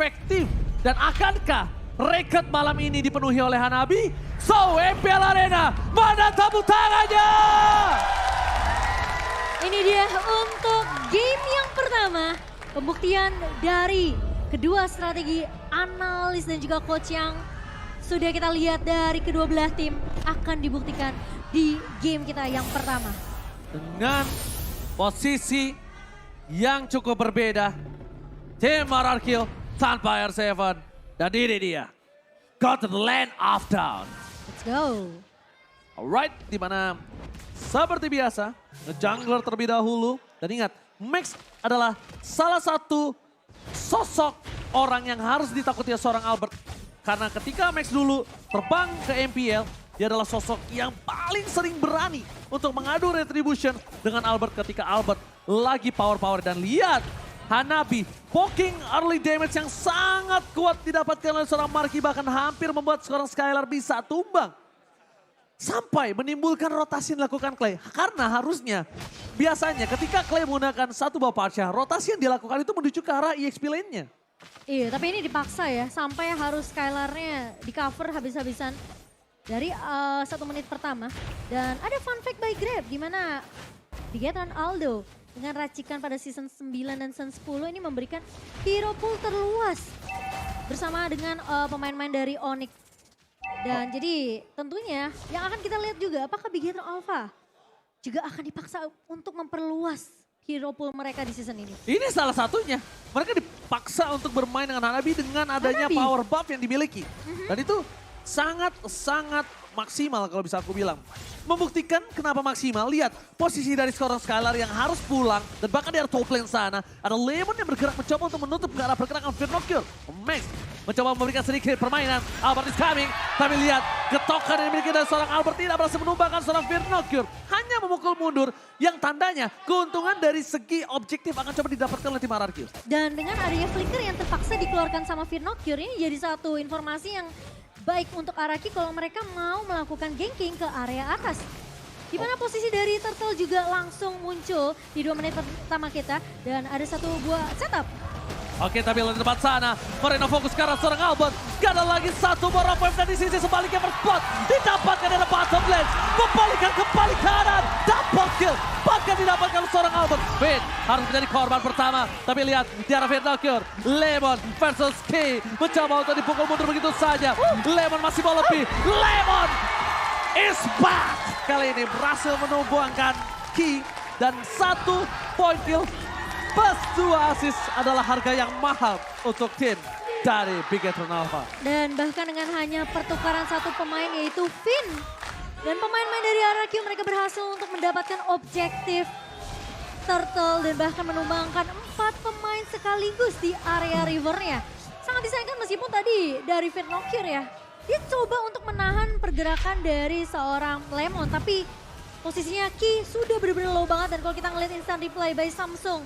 efektif. Dan akankah record malam ini dipenuhi oleh Hanabi? So, MPL Arena, mana tepuk tangannya? Ini dia untuk game yang pertama. Pembuktian dari kedua strategi analis dan juga coach yang sudah kita lihat dari kedua belah tim akan dibuktikan di game kita yang pertama. Dengan posisi yang cukup berbeda, tim RRQ tanpa R7. Dan ini dia, Go to the Land of Dawn. Let's go. Alright, dimana seperti biasa, jungler terlebih dahulu. Dan ingat, Max adalah salah satu sosok orang yang harus ditakuti seorang Albert. Karena ketika Max dulu terbang ke MPL, dia adalah sosok yang paling sering berani untuk mengadu retribution dengan Albert ketika Albert lagi power-power. Dan lihat, Hanabi poking early damage yang sangat kuat didapatkan oleh seorang Marky, bahkan hampir membuat seorang Skylar bisa tumbang. Sampai menimbulkan rotasi yang dilakukan Clay. Karena harusnya, biasanya ketika Clay menggunakan satu buah Parcha, rotasi yang dilakukan itu menuju ke arah EXP lane-nya. Iya, tapi ini dipaksa ya, sampai harus Skylar-nya di cover habis-habisan dari 1 menit pertama. Dan ada fun fact by Grab, di mana Bigetron Aldo dengan racikan pada season 9 dan season 10 ini memberikan hero pool terluas bersama dengan pemain-pemain dari Onyx. Dan jadi tentunya yang akan kita lihat juga apakah Bigetron Alpha juga akan dipaksa untuk memperluas hero pool mereka di season ini. Ini salah satunya. Mereka dipaksa untuk bermain dengan Hanabi dengan adanya power buff yang dimiliki. Dan itu sangat-sangat maksimal kalau bisa aku bilang. Membuktikan kenapa maksimal, lihat posisi dari seorang Skylar yang harus pulang. Dan bahkan di arah top lane sana, ada Lemon yang bergerak mencoba untuk menutup ke arah pergerakan Firnocure. Max mencoba memberikan sedikit permainan, Albert is coming. Tapi lihat, getokan yang dimiliki dari seorang Albert tidak berhasil menumbangkan seorang Firnocure. Hanya memukul mundur, yang tandanya keuntungan dari segi objektif akan coba didapatkan oleh tim RRQ. Dan dengan adanya flicker yang terpaksa dikeluarkan sama Firnocure, ini jadi satu informasi yang baik untuk Araki kalau mereka mau melakukan ganking ke area atas. Di mana posisi dari Turtle juga langsung muncul di 2 menit pertama kita. Dan ada satu buah setup. Oke, tapi di depan sana, Moreno fokus ke arah seorang Albert. Gak ada lagi satu buah wave dan di sisi sebaliknya berspot. Didapatkan dari bottom lane. Membalikan kembali kanan. Double kill. Bahkan didapatkan seorang Albert. Finn harus menjadi korban pertama. Tapi lihat, di arah Firnocure. Lemon versus Key. Mencoba untuk dipukul mundur begitu saja. Lemon masih mau lebih. Lemon is back. Kali ini berhasil menumbangkan Key. Dan 1 point kill. Plus 2 assist adalah harga yang mahal untuk tim dari Bigetron Alpha. Dan bahkan dengan hanya pertukaran satu pemain yaitu Finn. Dan pemain-pemain dari RRQ mereka berhasil untuk mendapatkan objektif Turtle dan bahkan menumbangkan 4 pemain sekaligus di area rivernya. Sangat disayangkan meskipun tadi dari Firnocure ya. Dia coba untuk menahan pergerakan dari seorang Lemon tapi posisinya Ki sudah benar-benar low banget. Dan kalau kita ngeliat instant replay by Samsung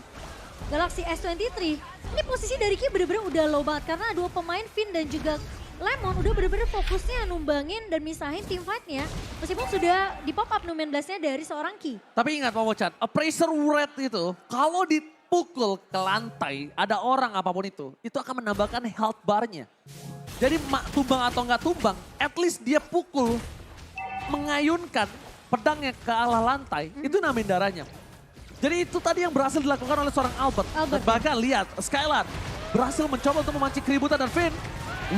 Galaxy S23, ini posisi dari Ki bener-bener udah low banget karena 2 pemain Finn dan juga Lemon udah bener-bener fokusnya numbangin dan misahin team fight-nya. Meskipun sudah di pop up Numen Blast-nya dari seorang Ki. Tapi ingat Momo Chan, appraiser rate itu kalau dipukul ke lantai ada orang apapun itu akan menambahkan health bar-nya. Jadi tumbang atau nggak tumbang, at least dia pukul mengayunkan pedangnya ke arah lantai, itu nambahin darahnya. Jadi itu tadi yang berhasil dilakukan oleh seorang Albert. Dan bahkan lihat, Skylar berhasil mencoba untuk memancing keributan dan Finn.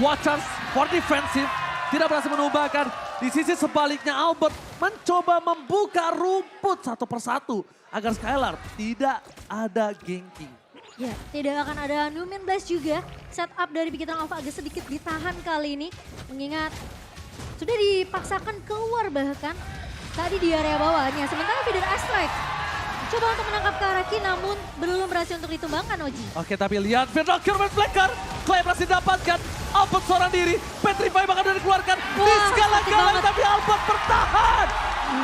Watchers for defensive, tidak berhasil menumbangkan. Di sisi sebaliknya Albert mencoba membuka rumput satu persatu. Agar Skylar tidak ada ganking. Ya, tidak akan ada Numen Blast juga. Setup dari Bigetron Alpha agak sedikit ditahan kali ini. Mengingat sudah dipaksakan keluar bahkan tadi di area bawahnya. Sementara Feeder Astrike coba untuk menangkap Karaki namun belum berhasil untuk ditumbangkan Oji. Oke, tapi lihat Firnocure main flicker. Clay berhasil dapatkan. Albert seorang diri. Petrify bahkan udah dikeluarkan. Diskala-galai tapi Albert bertahan.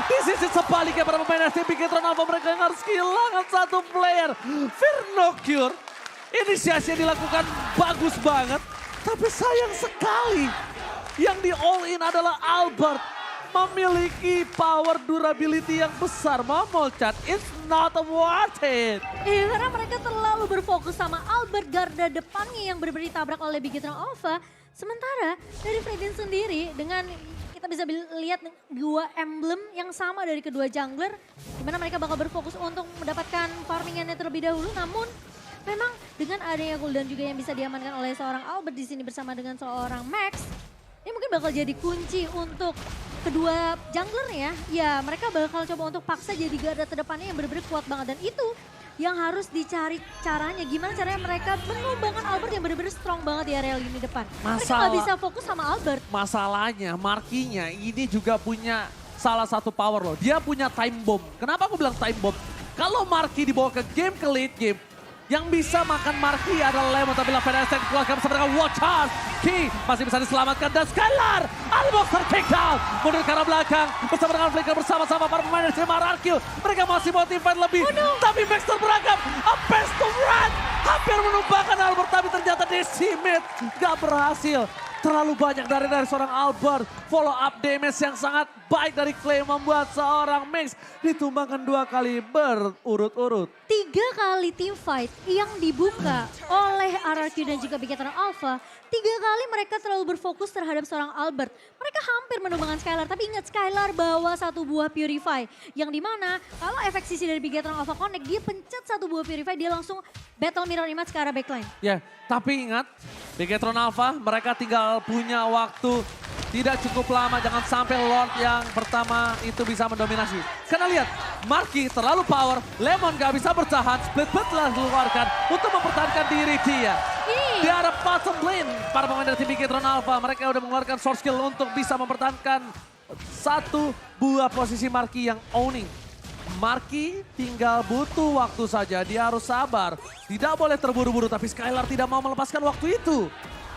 Di sisi sebaliknya para pemain ST Bigetron Alpha mereka yang harus kehilangan satu player. Firnocure. Inisiasi yang dilakukan bagus banget. Tapi sayang sekali. Yang di all in adalah Albert. Memiliki power durability yang besar. Momol Chat, it's not worth it. Iya, karena mereka terlalu berfokus sama Albert garda depannya yang benar-benar ditabrak oleh Bigetron Alpha. Sementara dari Fredin sendiri dengan kita bisa lihat dua emblem yang sama dari kedua jungler. Dimana mereka bakal berfokus untuk mendapatkan farmingannya terlebih dahulu. Namun memang dengan adanya cooldown juga yang bisa diamankan oleh seorang Albert di sini bersama dengan seorang Max. Ini mungkin bakal jadi kunci untuk kedua junglernya. Ya mereka bakal coba untuk paksa jadi garda terdepannya yang benar-benar kuat banget. Dan itu yang harus dicari caranya. Gimana caranya mereka menumbangkan Albert yang benar-benar strong banget di area lini depan. Mereka gak bisa fokus sama Albert. Masalahnya Markinya ini juga punya salah satu power loh. Dia punya time bomb. Kenapa aku bilang time bomb? Kalau Marki dibawa ke late game, yang bisa makan Marki adalah Lemon, tapi Lavender Aesthetic keluarkan bersama dengan Watch Out. Ki masih bisa diselamatkan dan Skylar almost take down. Mundur ke arah belakang bersama dengan Flicker bersama-sama para pemain dari tim RRQ. Mereka masih motivate lebih, tapi Max terperangkap. A best of run. Hampir menumbangkan Albert, tapi ternyata decimate. Gak berhasil. Terlalu banyak dari seorang Albert. Follow up damage yang sangat baik dari Clay membuat seorang Max ditumbangkan 2 kali berurut-urut. 3 kali team fight yang dibuka oleh RRQ dan juga Bigetron Alpha. 3 kali mereka terlalu berfokus terhadap seorang Albert. Mereka hampir menumbangkan Skylar, tapi ingat Skylar bawa 1 buah Purify. Yang dimana kalau efek sisi dari Bigetron Alpha Connect, dia pencet 1 buah Purify, dia langsung battle mirror image ke arah backline. Ya, tapi ingat Bigetron Alpha mereka tinggal punya waktu tidak cukup lama. Jangan sampai Lord yang pertama itu bisa mendominasi. Karena lihat, Marki terlalu power, Lemon gak bisa bertahan, split telah dikeluarkan untuk mempertahankan diri dia. Di arah bottom lane, para pemain dari tim Bigetron Alpha, mereka udah mengeluarkan source skill untuk bisa mempertahankan 1 buah posisi Marki yang owning. Marki tinggal butuh waktu saja, dia harus sabar. Tidak boleh terburu-buru, tapi Skylar tidak mau melepaskan waktu itu.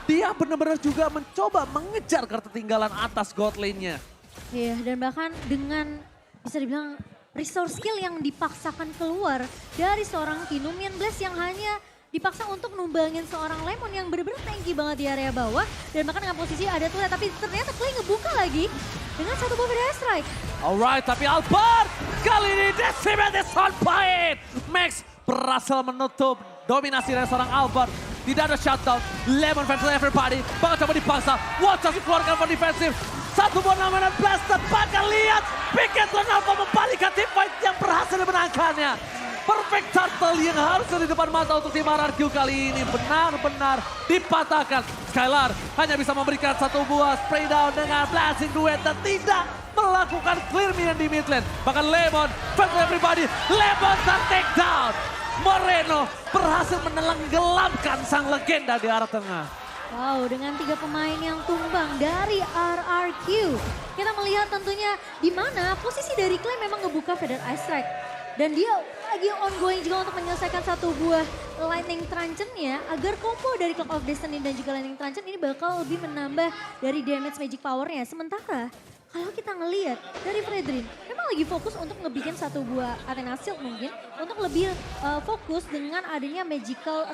Dia benar-benar juga mencoba mengejar ketertinggalan atas god lane-nya. Iya, dan bahkan dengan bisa dibilang resource skill yang dipaksakan keluar dari seorang Kinumian Blast yang hanya dipaksa untuk numbangin seorang Lemon yang benar-benar tanky banget di area bawah. Dan bahkan dengan posisi ada tuh, tapi ternyata Clay ngebuka lagi dengan 1 buah Fire Strike. Alright, tapi Albert kali ini decimate is on point. Max berhasil menutup dominasi dari seorang Albert. Tidak ada shutdown, Lemon fans everybody, bakal coba dipaksa. Watch out dikeluarkan for defensive. 1 buah namanya blast, tepatkan lihat. Bigetron Alpha membalikkan team fight yang berhasil dimenangkannya. Perfect turtle yang harusnya di depan mata untuk tim RRQ kali ini benar-benar dipatahkan. Skylar hanya bisa memberikan 1 buah spray down dengan blasting duet dan tidak melakukan clear minion di mid lane. Bahkan Lemon, fans everybody, Lemon take down. Moreno berhasil menenggelamkan sang legenda di arah tengah. Wow, dengan 3 pemain yang tumbang dari RRQ. Kita melihat tentunya di mana posisi dari Clay memang ngebuka Feather Ice Strike. Dan dia lagi ongoing juga untuk menyelesaikan 1 buah Lightning Truncheon-nya agar combo dari Clock of Destiny dan juga Lightning Truncheon ini bakal lebih menambah dari damage magic power-nya. Sementara kalau kita ngelihat dari Fredrin, memang lagi fokus untuk ngebikin 1 buah Athena Shield mungkin. Untuk lebih fokus dengan adanya magical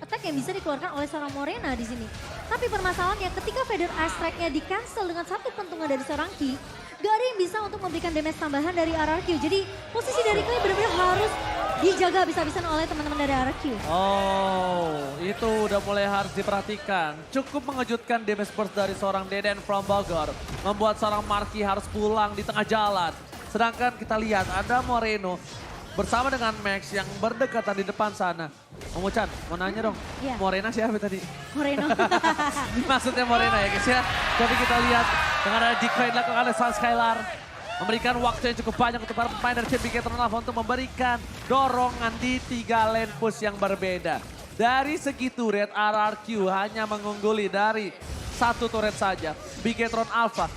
attack yang bisa dikeluarkan oleh seorang Morena di sini. Tapi permasalahannya ketika Feather Ice Strike-nya di cancel dengan 1 pentungan dari seorang Ki, gak ada yang bisa untuk memberikan damage tambahan dari RRQ. Jadi posisi dari Clay benar-benar harus dijaga habis-habisan oleh teman-teman dari RRQ. Oh, itu udah mulai harus diperhatikan. Cukup mengejutkan damage burst dari seorang Deden from Bogor. Membuat seorang Marki harus pulang di tengah jalan. Sedangkan kita lihat ada Moreno bersama dengan Max yang berdekatan di depan sana. Om Chan, mau nanya dong, Iya. Morena siapa tadi? Moreno. Maksudnya Morena ya guys ya. Tapi kita lihat dengan ada Jiko yang dilakukan oleh Sun Skylar. Memberikan waktu yang cukup banyak untuk para pemain dari tim Bigetron Alpha untuk memberikan dorongan di 3 lane push yang berbeda. Dari segi turret, RRQ hanya mengungguli dari 1 turret saja. Bigetron Alpha,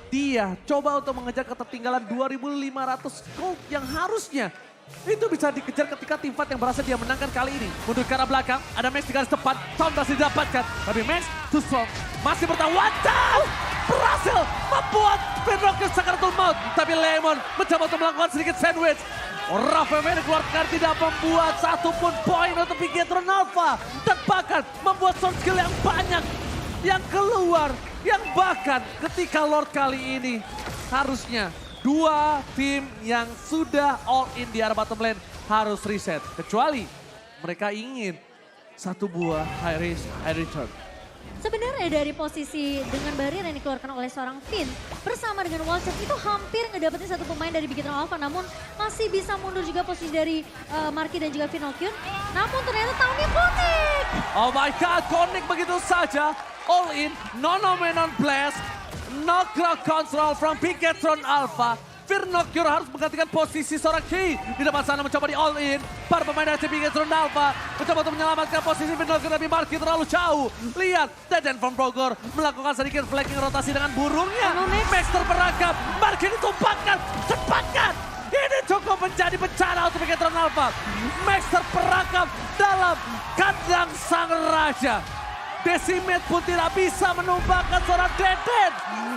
dia coba untuk mengejar ketertinggalan 2.500 gold yang harusnya itu bisa dikejar ketika tim fight yang berhasil dia menangkan kali ini. Mundur ke arah belakang, ada Max di garis depan, Town berhasil didapatkan. Tapi Max too strong, masih bertahan, one down! Berhasil membuat Bedrockers Sakaratul Maut. Tapi Lemon mencoba untuk melakukan sedikit sandwich. Rafael dikeluarkan tidak membuat 1 pun poin untuk Bigetron Alpha. Dan bahkan membuat sound skill yang banyak yang keluar. Yang bahkan ketika Lord kali ini harusnya 2 dua tim yang sudah all in di area bottom lane harus reset. Kecuali mereka ingin satu buah high risk, high return. Sebenarnya dari posisi dengan barrier yang dikeluarkan oleh seorang Finn bersama dengan Wallcheck itu hampir ngedapetin satu pemain dari Bigetron Alpha, namun masih bisa mundur juga posisi dari Marky dan juga Finocchio. Namun ternyata Tami Connect. Oh my god, Connect begitu saja. All in, non-nominal blast, no crowd control from Bigetron Alpha. Finocchio harus menggantikan posisi seorang Key. Di depan sana mencoba di all in. Para pemain dari Bigetron Alpha mencoba untuk menyelamatkan posisi Finocchio, tapi Marky terlalu jauh. Lihat, Deden from Bogor melakukan sedikit flanking rotasi dengan burungnya. Max terperangkap, Marky ditumpahkan, cepatkan. Ini cukup menjadi bencana untuk Bigetron Alpha. Max terperangkap dalam kandang sang raja. Decimate pun tidak bisa menumpahkan seorang Deden.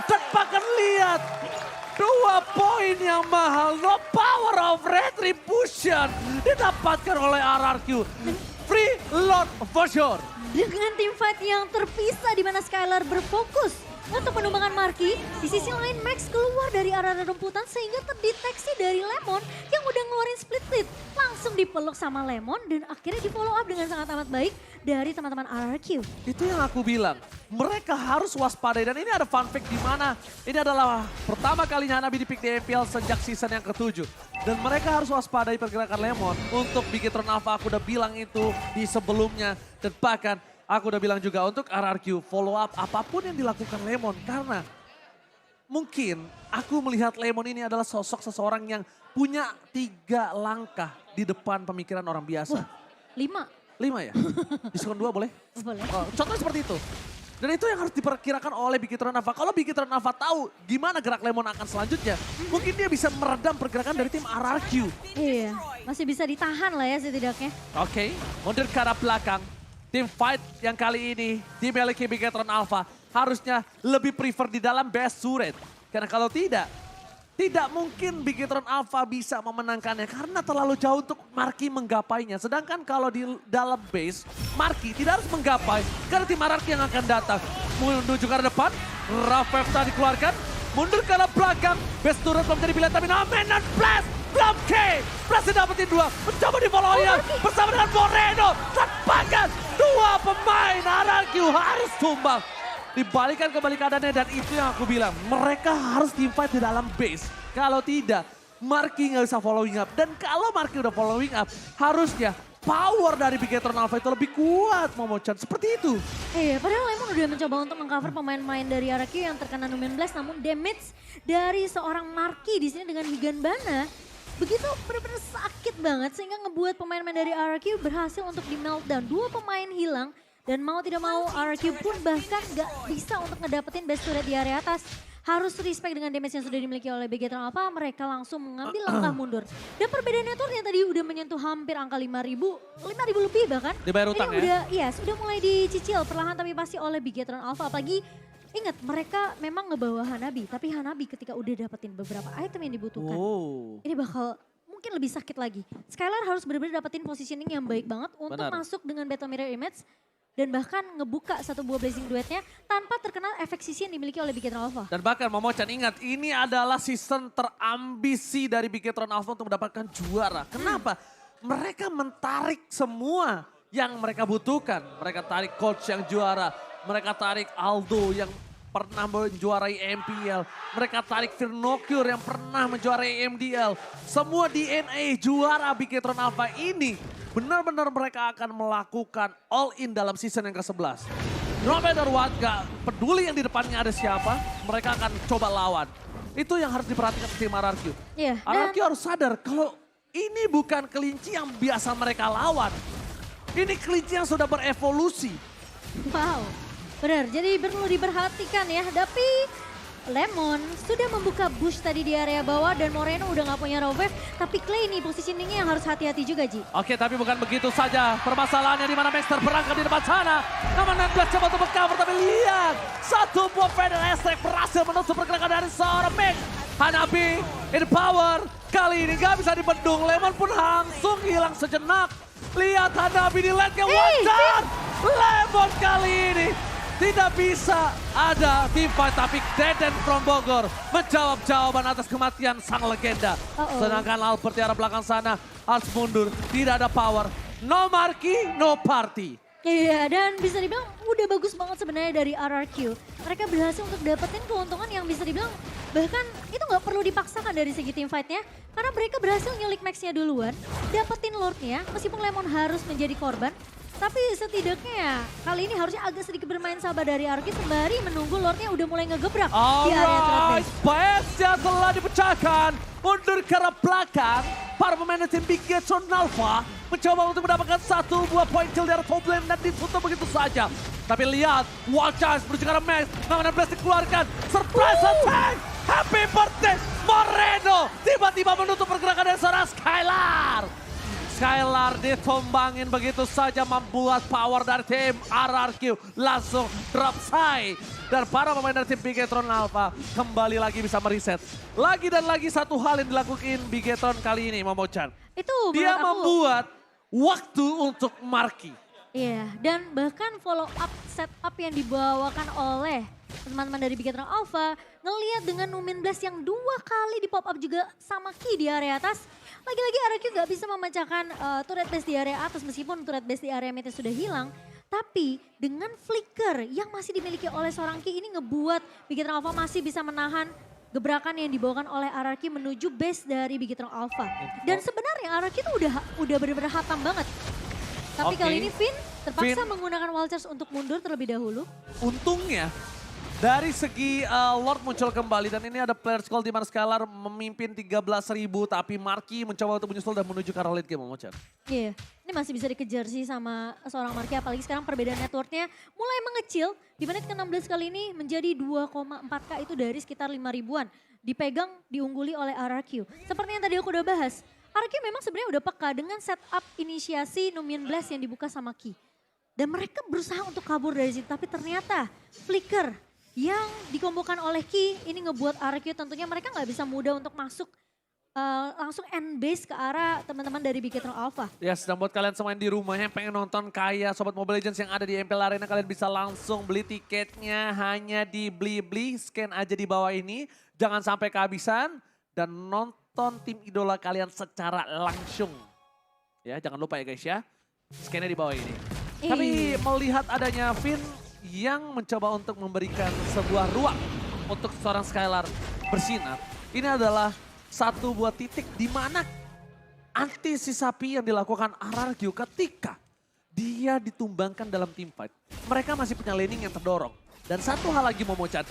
Cepatkan lihat. 2 poin yang mahal, no power of retribution didapatkan oleh RRQ. Free load for sure. Dengan tim fight yang terpisah di mana Skylar berfokus untuk menumbangkan Marky, di sisi lain Max keluar dari area rumputan sehingga terdeteksi dari Lemon yang udah ngeluarin split lead. Langsung dipeluk sama Lemon dan akhirnya di follow up dengan sangat amat baik dari teman-teman RRQ. Itu yang aku bilang, mereka harus waspadai dan ini ada fun fact di mana ini adalah pertama kalinya Hanabi di-pick di MPL sejak season yang ke-7. Dan mereka harus waspadai pergerakan Lemon untuk Bigetron Alpha, aku udah bilang itu di sebelumnya. Dan bahkan aku udah bilang juga untuk RRQ follow up apapun yang dilakukan Lemon. Karena mungkin aku melihat Lemon ini adalah sosok seseorang yang punya 3 langkah di depan pemikiran orang biasa. 5. 5 ya? Diskon 2 boleh? Boleh. Oh, contohnya seperti itu. Dan itu yang harus diperkirakan oleh Bigetron Alpha. Kalau Bigetron Alpha tahu gimana gerak Lemon akan selanjutnya, mungkin dia bisa meredam pergerakan dari tim RRQ. Iya, masih bisa ditahan lah ya setidaknya. Oke, mundur ke arah belakang. Tim fight yang kali ini dimiliki Bigetron Alpha harusnya lebih prefer di dalam best turret. Karena kalau tidak mungkin Bigetron Alpha bisa memenangkannya karena terlalu jauh untuk Marky menggapainya. Sedangkan kalau di dalam base, Marky tidak harus menggapai karena tim RRQ yang akan datang. Menuju ke arah depan, Rafefta dikeluarkan, mundur ke arah belakang. Base turret belum jadi pilihan tapi Nomenon Blast, belum K. Blast dapetin 2, mencoba di follow bersama dengan Moreno. Tepakan 2 pemain RRQ harus tumbang. Dibalikan kembali keadaannya dan itu yang aku bilang. Mereka harus team fight di dalam base. Kalau tidak, Marky nggak bisa following up. Dan kalau Marky udah following up, harusnya power dari Bigetron Alpha itu lebih kuat, Momochan. Seperti itu. Iya, padahal Lemon udah mencoba untuk mengcover pemain-pemain dari RRQ yang terkena Numen Blast. Namun damage dari seorang Marky di sini dengan Higanbana begitu benar-benar sakit banget. Sehingga ngebuat pemain-pemain dari RRQ berhasil untuk di meltdown. 2 pemain hilang. Dan mau tidak mau RRQ pun bahkan gak bisa untuk ngedapetin best turret di area atas. Harus respect dengan damage yang sudah dimiliki oleh Bigetron Alpha, mereka langsung mengambil langkah mundur. Dan perbedaannya tuh yang tadi udah menyentuh hampir angka 5.000 lebih bahkan. Dibayar utang ini ya? Iya, sudah mulai dicicil perlahan tapi pasti oleh Bigetron Alpha. Apalagi ingat mereka memang ngebawa Hanabi, tapi Hanabi ketika udah dapetin beberapa item yang dibutuhkan. Ini bakal mungkin lebih sakit lagi. Skylar harus benar-benar dapetin positioning yang baik banget untuk masuk dengan Battle Mirror Image. Dan bahkan ngebuka satu buah Blazing Duetnya tanpa terkena efek sisi yang dimiliki oleh Bigetron Alpha. Dan bahkan Momochan ingat, ini adalah season terambisi dari Bigetron Alpha untuk mendapatkan juara. Kenapa? Mereka mentarik semua yang mereka butuhkan. Mereka tarik coach yang juara, mereka tarik Aldo yang pernah menjuarai MPL. Mereka tarik Finocchio yang pernah menjuarai MDL. Semua DNA juara Bigetron Alpha ini benar-benar mereka akan melakukan all in dalam season yang ke-11. No matter what, gak peduli yang di depannya ada siapa, mereka akan coba lawan. Itu yang harus diperhatikan tim RRQ. Iya, RRQ harus sadar kalau ini bukan kelinci yang biasa mereka lawan. Ini kelinci yang sudah berevolusi. Wow, benar. Jadi perlu diperhatikan ya. Tapi Lemon sudah membuka bush tadi di area bawah dan Moreno udah gak punya Rovef. Tapi Clay nih positioningnya yang harus hati-hati juga, Ji. Oke, tapi bukan begitu saja. Permasalahannya di mana Max terperangkap di depan sana. Namun 16 coba untuk cover, tapi lihat. Satu buah Feder Estrek berhasil menutup pergerakan dari seorang Max. Hanabi in power. Kali ini gak bisa dibendung. Lemon pun langsung hilang sejenak. Lihat Hanabi di lane-nya wajar. Lemon kali ini Tidak bisa ada team fight, tapi Deden from Bogor menjawab jawaban atas kematian sang legenda. Sedangkan Albert di arah belakang sana harus mundur, tidak ada power. No marquee, no party. Iya, dan bisa dibilang udah bagus banget sebenarnya dari RRQ. Mereka berhasil untuk dapetin keuntungan yang bisa dibilang bahkan itu nggak perlu dipaksakan dari segi team fight-nya. Karena mereka berhasil nyulik Max-nya duluan, dapetin Lord-nya meskipun Lemon harus menjadi korban. Tapi setidaknya ya, kali ini harusnya agak sedikit bermain sabar dari RRQ sembari menunggu Lord-nya udah mulai ngegebrak di area threat base. Baesnya telah dipecahkan, mundur ke arah belakang. Para pemain tim Bigetron Alpha mencoba untuk mendapatkan satu buah poin kill dari top lane dan ditutup begitu saja. Tapi lihat, Wild Chance menuju ke arah Max, Ngaman Blast dikeluarkan, surprise attack! Happy birthday Moreno! Tiba-tiba menutup pergerakan dari seorang Skylar. Skylar ditumbangin begitu saja membuat power dari tim RRQ langsung drop side. Dan para pemain dari tim Bigetron Alpha kembali lagi bisa mereset. Lagi dan lagi satu hal yang dilakukan Bigetron kali ini, Momo-chan. Itu Dia menurut aku, membuat waktu untuk marquee. iya, dan bahkan follow up setup yang dibawakan oleh teman-teman dari Bigetron Alpha ngelihat dengan Numin Blast yang 2 kali di pop up juga sama Ki di area atas. Lagi-lagi RRQ gak bisa memecahkan turret base di area atas meskipun turret base di area mid sudah hilang. Tapi dengan flicker yang masih dimiliki oleh seorang Ki ini ngebuat Bigetron Alpha masih bisa menahan gebrakan yang dibawakan oleh RRQ menuju base dari Bigetron Alpha. Dan sebenarnya RRQ itu udah benar-benar hatam banget. Tapi kali ini Finn terpaksa menggunakan Walters untuk mundur terlebih dahulu. Untungnya dari segi Lord muncul kembali dan ini ada player call di mana Skylar memimpin 13.000 tapi Marky mencoba untuk menyusul dan menuju ke arah late game, Momo-chan. Iya, ini masih bisa dikejar sih sama seorang Marky apalagi sekarang perbedaan networknya mulai mengecil. Di menit ke-16 kali ini menjadi 2,4K itu dari sekitar 5 ribuan. Dipegang, diungguli oleh RRQ. Seperti yang tadi aku udah bahas, RRQ memang sebenarnya udah peka dengan setup inisiasi Numian Blast yang dibuka sama Ki. Dan mereka berusaha untuk kabur dari situ tapi ternyata flicker yang dikombokan oleh Ki ini ngebuat RRQ tentunya mereka nggak bisa mudah untuk masuk langsung end base ke arah teman-teman dari Bigetron Alpha. Ya, sedang buat kalian semua yang di rumah yang pengen nonton kayak Sobat Mobile Legends yang ada di MPL Arena, kalian bisa langsung beli tiketnya hanya di Blibli, scan aja di bawah ini. Jangan sampai kehabisan dan nonton tim idola kalian secara langsung. Ya, jangan lupa ya guys ya, scan-nya di bawah ini. Tapi melihat adanya Finn yang mencoba untuk memberikan sebuah ruang untuk seorang Skylar bersinar. Ini adalah satu buah titik di mana antisipasi yang dilakukan RRQ ketika dia ditumbangkan dalam team fight. Mereka masih punya laning yang terdorong. Dan satu hal lagi Momo-chan,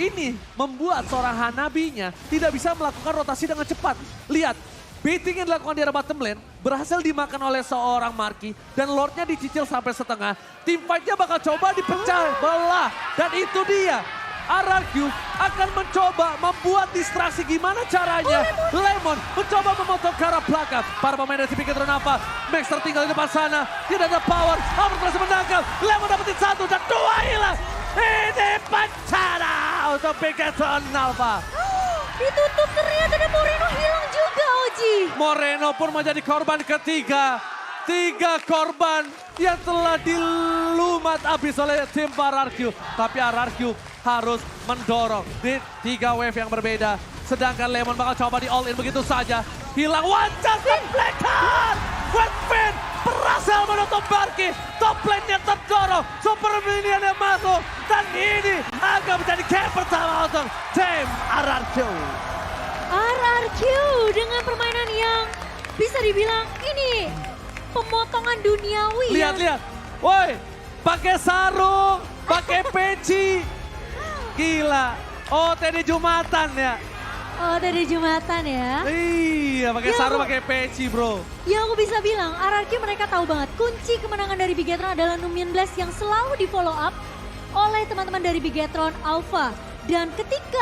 ini membuat seorang Hanabinya tidak bisa melakukan rotasi dengan cepat. Lihat, baiting yang dilakukan di arah bottom lane berhasil dimakan oleh seorang Marky dan Lordnya dicicil sampai setengah. Team fight-nya bakal coba dipecah belah dan itu dia. RRQ akan mencoba membuat distraksi gimana caranya. Lemon mencoba memotong ke arah belakang. Para pemain dari Bigetron Alpha, Max tertinggal di depan sana. Tidak ada power, Albert berhasil menangkap. Lemon dapetin 1 dan 2 hilang. Ini bencana untuk Bigetron Alpha. Ditutup ternyata dan Moreno hilang juga Oji. Moreno pun menjadi korban ketiga. 3 korban yang telah dilumat habis oleh tim RRQ. Tapi RRQ harus mendorong di 3 wave yang berbeda. Sedangkan Lemon bakal coba di all in begitu saja. Hilang wajah Flekan. Finn berhasil menutup Marky. Top lane-nya terdorong. Super minion yang masuk. Dan ini akan menjadi game pertama untuk tim RRQ. RRQ dengan permainan yang bisa dibilang ini pemotongan duniawi. Lihat. Woi, pakai sarung, pakai peci. Gila. Oh, tadi Jumatan ya. Oh, tadi Jumatan ya. Iya, pakai sarung, pakai peci, bro. Ya aku bisa bilang, RRQ mereka tahu banget kunci kemenangan dari Bigetron adalah Numian Blast yang selalu di follow up oleh teman-teman dari Bigetron Alpha. Dan ketika